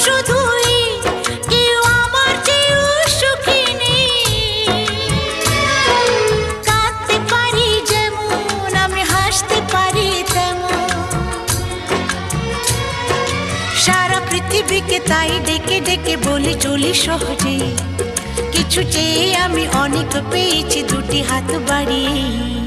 শুধুই, কেউ আমার চেয়েও সুখী নেই। কাঁদতে পারি যেমন, আমি হাসতে পারি তেমন। সারা পৃথিবীকে তাই ডেকে ডেকে বলি চলি সহজে, কিছু চেয়ে আমি অনেক পেয়েছি দুটি হাত বাড়িয়ে।